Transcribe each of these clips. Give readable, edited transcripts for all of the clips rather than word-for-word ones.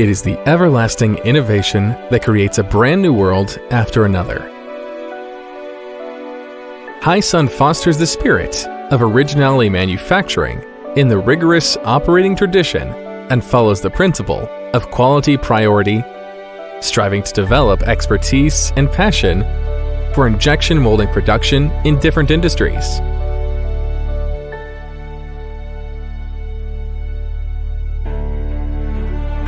It is the everlasting innovation that creates a brand new world after another. HIGHSUN fosters the spirit of originality manufacturing in the rigorous operating tradition and follows the principle of quality priority, striving to develop expertise and passion for injection molding production in different industries.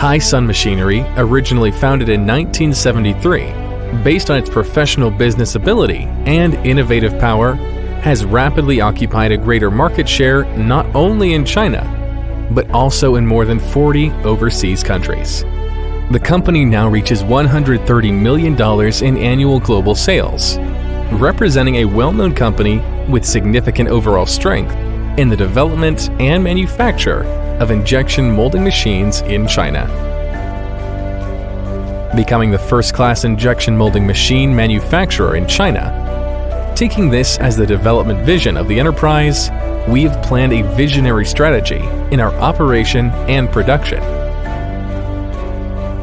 HIGHSUN Machinery, originally founded in 1973, based on its professional business ability and innovative power, has rapidly occupied a greater market share not only in China, but also in more than 40 overseas countries. The company now reaches $130 million in annual global sales, representing a well-known company with significant overall strength in the development and manufacture of injection molding machines in China. Becoming the first-class injection molding machine manufacturer in China. Taking this as the development vision of the enterprise, we have planned a visionary strategy in our operation and production,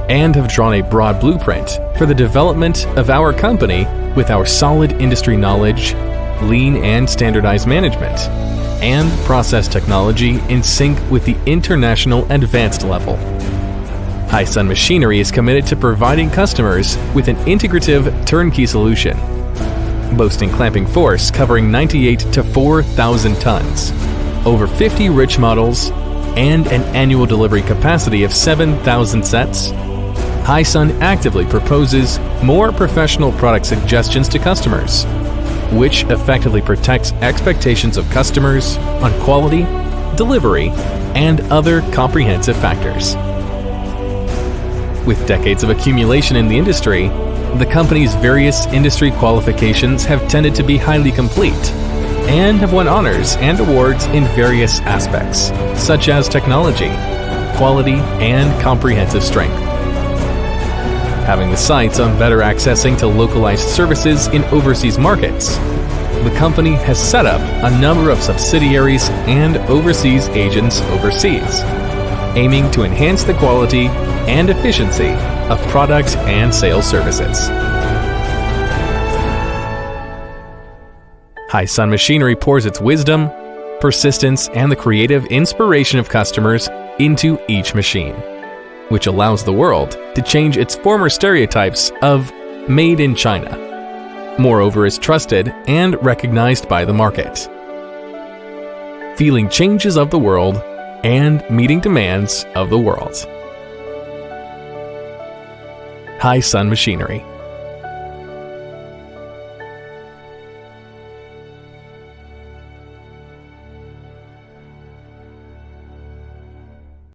and have drawn a broad blueprint for the development of our company with our solid industry knowledge, lean and standardized management, and process technology in sync with the international advanced level. HIGHSUN Machinery is committed to providing customers with an integrative turnkey solution, boasting clamping force covering 98 to 4,000 tons, over 50 rich models, and an annual delivery capacity of 7,000 sets. HIGHSUN actively proposes more professional product suggestions to customers, which effectively protects expectations of customers on quality, delivery, and other comprehensive factors. With decades of accumulation in the industry, the company's various industry qualifications have tended to be highly complete and have won honors and awards in various aspects, such as technology, quality, and comprehensive strength. Having the sights on better accessing to localized services in overseas markets, the company has set up a number of subsidiaries and overseas agents overseas, aiming to enhance the quality and efficiency of product and sales services. HIGHSUN Machinery pours its wisdom, persistence, and the creative inspiration of customers into each machine, which allows the world to change its former stereotypes of made in China. Moreover, is trusted and recognized by the market, feeling changes of the world and meeting demands of the world. HIGHSUN Machinery.